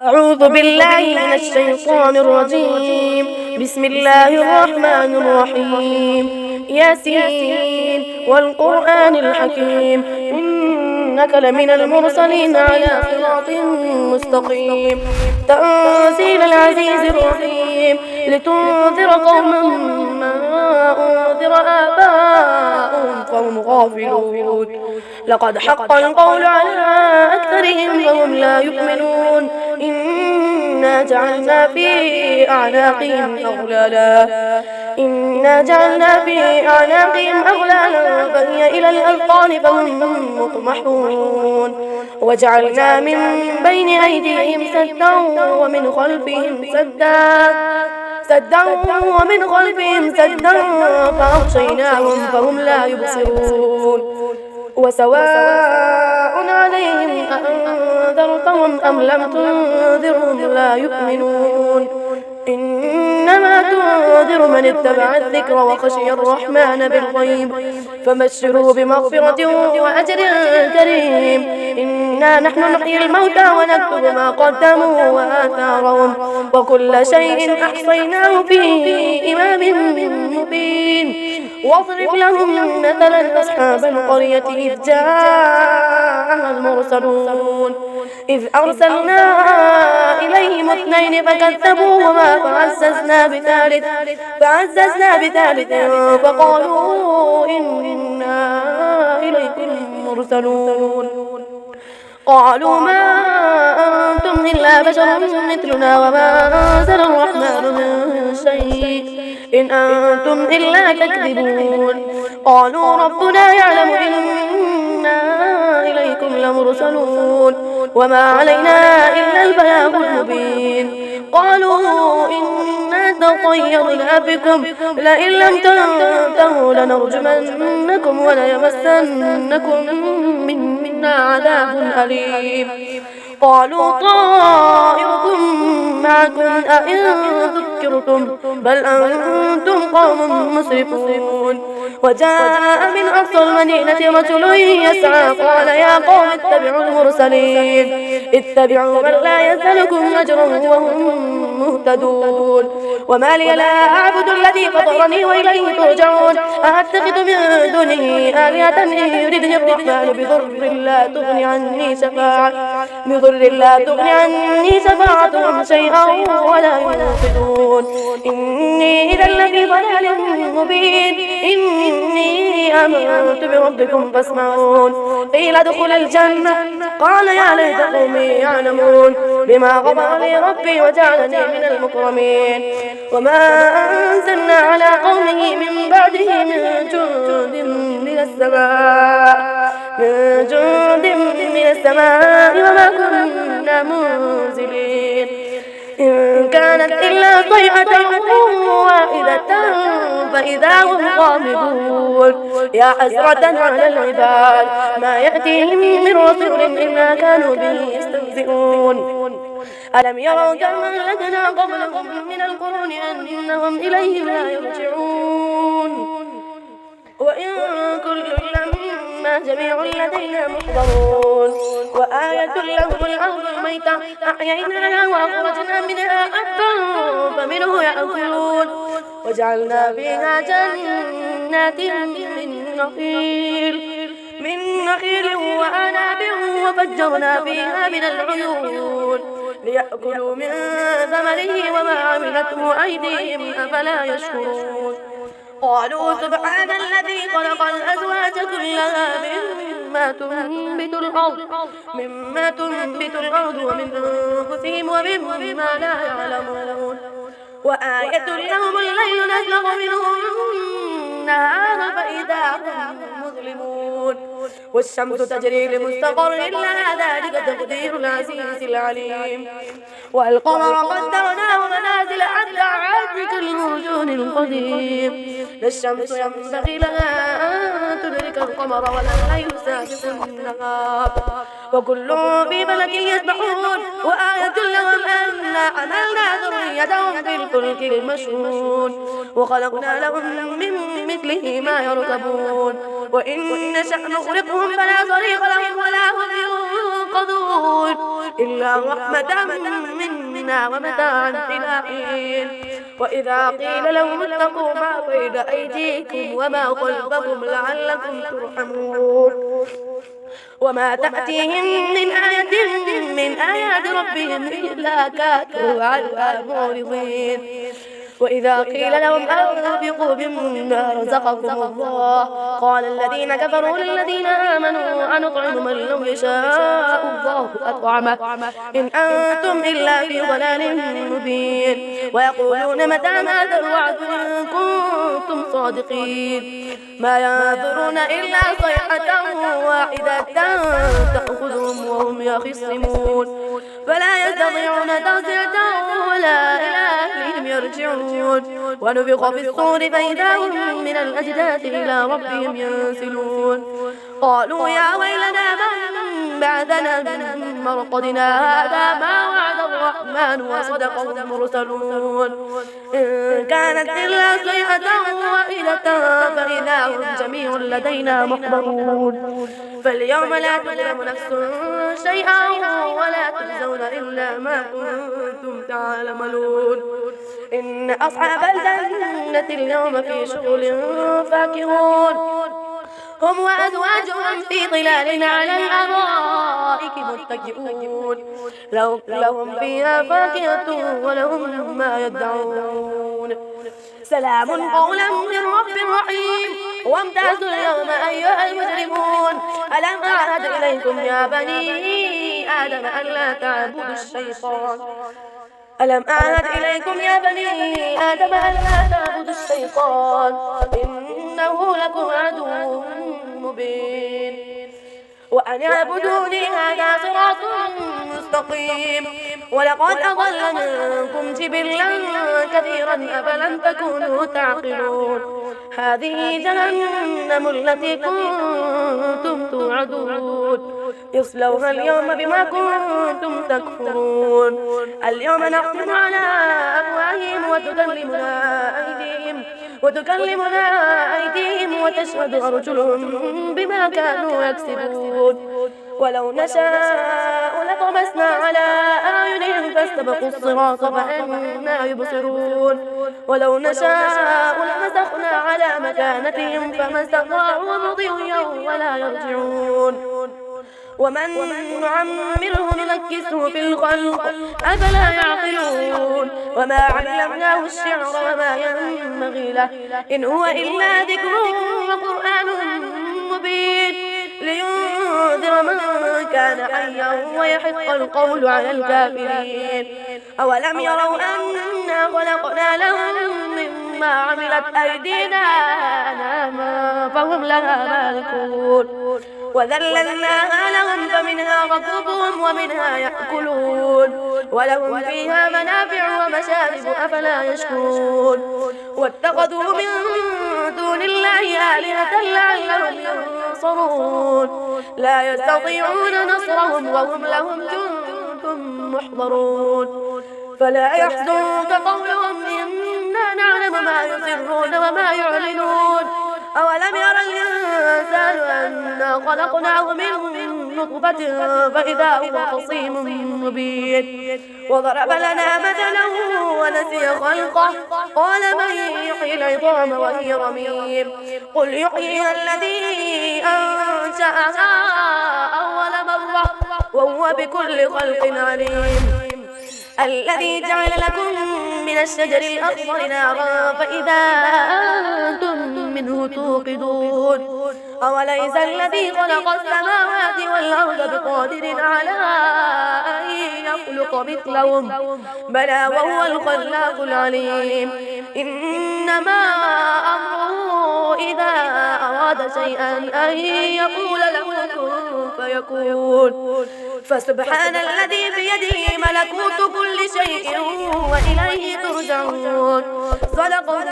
أعوذ بالله من الشيطان الرجيم. بسم الله الرحمن الرحيم. ياسين والقرآن الحكيم، إنك لمن المرسلين على صراط مستقيم. تنزيل العزيز الرحيم، لتنذر قوما ما أنذر آباؤهم فهم غافلون. لقد حق القول على أكثرهم فهم لا يؤمنون. إنا جعلنا في أعناقهم أغلالا فهي إلى الأذقان فهم مقمحون. وجعلنا من بين أيديهم سدا ومن خلفهم سدا فأغشيناهم فهم لا يبصرون. وسواء عليهم أأنذرتهم أم لم تنذرهم لا يؤمنون. إنما تنذر من اتبع الذكر وخشي الرحمن بالغيب، فبشره بمغفرة وأجر كريم. إنا نحن نحيي الموتى ونكتب ما قدموا وآثارهم، وكل شيء أحصيناه في إمام مبين. واضرب لهم مثلا أصحاب القرية إذ جاءها المرسلون، إذ أرسلنا إليهم اثنين فكذبوهما فعززنا بثالث فقالوا إنا إليكم مرسلون. قالوا ما أنتم إلا بشر مثلنا وما أنزل الرحمن من شيء إن أنتم إلا تكذبون. قالوا ربنا يعلم إنا إليكم لمرسلون وما علينا إلا البلاغ المبين. قالوا إنا تطيرنا بكم لئن لم تنتهوا لنرجمنكم وليمسنكم منا عذاب أليم. قالوا طائركم معكم أئن ذكرتم بل أنتم قوم مسرفون. وجاء من أقصى المدينة رجل يسعى قال يا قوم اتبعوا المرسلين اتبعوا من لا يسألكم أجرا وهم مهتدون. وما لي لا أعبد الذي فطرني وإليه ترجعون. أأتخذ من دونه آلهة إن يردني الرحمن بضر لا تغني عني شفاعتهم شيئا ولا ينقذون. إني إذا لفي ضلال مبين. إني آمنت بربكم فاسمعون. قيل ادخل الجنة قال يا ليت قومي يعلمون بما غفر لي ربي وجعلني من المكرمين. وما أنزلنا على قومه من بعده من جند من السماء وما كنا منزلين. إن كانت إلا صيحة واحدة فإذا هم خامدون. يا حسرة على العباد ما يأتيهم من رسول إلا كانوا به يستهزئون. ألم يروا كما أهلكنا قبلهم من القرون أنهم إليهم لا يرجعون. وإن كل لما جميع لدينا محضرون. وآية لهم الأرض الميتة أحييناها وأخرجنا منها حبا فمنه يأكلون. وجعلنا فيها جنات من نخيل وأعناب وفجرنا فيها من العيون ليأكلوا من ثمره وما عملته أيديهم أفلا يشكرون. قالوا سبحان الذي خلق الأزواج كلها مما تنبت الأرض ومن أنفسهم ومما لا يعلمون. وآية لهم الليل نسلخ منه النهار فإذا هم مظلمون. والشمس تجري لمستقر لها ذلك تقدير العزيز العليم. والقمر قدرناه منازل حتى عاد كالمرجون القديم. لا الشمس ينبغي لها أن تدرك القمر ولا الليل سابق النهار وكل في فلك يسبحون. وآية لهم أنا حملنا ذريتهم في الفلك المشحون وخلقنا لهم من مثله ما يركبون. وإن نشأ نغرقهم فلا صريخ لهم ولا هم ينقذون. إلا رحمة منا ومتاعا إلى حين. وإذا قيل لهم اتقوا ما بين أيديكم وما خلفكم لعلكم ترحمون. وما تأتيهم من آية من آيات ربهم إلا كانوا عنها معرضين. وإذا قيل لهم أنفقوا مما رزقكم الله قال الذين كفروا للذين آمنوا أنطعم من لو يشاء الله أطعمه إن أنتم إلا في ضلال مبين. ويقولون متى هذا الوعد إن كنتم صادقين. ما ينظرون إلا صيحة واحدة تأخذهم وهم يخصمون فلا يستطيعون تغسية ولا إلى أهلهم يرجعون. ونفخ في الصور فإذا هم من الأجداث إلى ربهم ينسلون. قالوا يا ويلنا من بعثنا من مرقدنا هذا ما وعد الرحمن وصدق المرسلون. إن كانت إلا صيحة واحدة فإذا هم جميع لدينا محضرون. فاليوم لا تظلم نفس شيئا ولا تجزون إلا ما كنتم تعملون. إن أصحاب الجنة اليوم في شغل فاكهون هم وأزواجهم في ظلال على الأرائك متكئون لهم فيها فاكهة ولهم ما يدعون. سلام قولا من رب رحيم. وامتازوا اليوم أيها المجرمون. ألم أعهد إليكم يا بني آدم ألا تعبدوا الشيطان ألم أعهد إليكم يا بني آدم ألا تعبدوا الشيطان إنه لكم عدو مبين. وأن اعبدوني هذا صراط مستقيم. ولقد أضل منكم جبلا كثيرا أفلم تكونوا تعقلون. هذه جهنم التي كنتم توعدون اصلوها اليوم بما كنتم تكفرون. اليوم نختم على أفواههم وتكلمنا أيديهم وتشهد أرجلهم بما كانوا يكسبون. ولو نشاء لطمسنا على أعينهم فاستبقوا الصراط فأنا يبصرون. ولو نشاء لمسخنا على مكانتهم فما استطاعوا مضيا ولا يرجعون. ومن نعمره ننكسه في الخلق أفلا يعقلون. وما علمناه الشعر وما ينبغي له إن هو إلا ذكر وقرآن مبين لينذر من كان حيا ويحق القول على الكافرين. أولم يروا أنا خلقنا لهم مما عملت أيدينا أنعاما فهم لها مالكون. وذللناها لهم فمنها ركوبهم ومنها يأكلون ولهم فيها منافع ومشارب أفلا يشكرون. واتخذوا من دون الله آلهة لعلهم ينصرون لا يستطيعون نصرهم وهم لهم جند محضرون. فلا يحزنك قولهم إنا نعلم ما يسرون وما يعلنون. أولم ير الإنسان أنا خلقناه من نطفة فإذا هو خصيم مبين. وضرب لنا مثلا ونسي خلقه قال من يحيي العظام وهي رميم قل يحييها الذي أنشأها أول مرة وهو بكل خلق عليم. الذي جعل لكم من الشجر الأخضر نارا فإذا أنتم منه توقدون. أوليس الذي خلق السماوات والأرض بقادر على أن يخلق مثلهم بلى وهو الخلاق العليم. إنما أمره إذا أراد شيئا أن يقول له كن فيكون. فسبحان الذي بيده ملكوت كل شيء وإليه ترجعون. صدق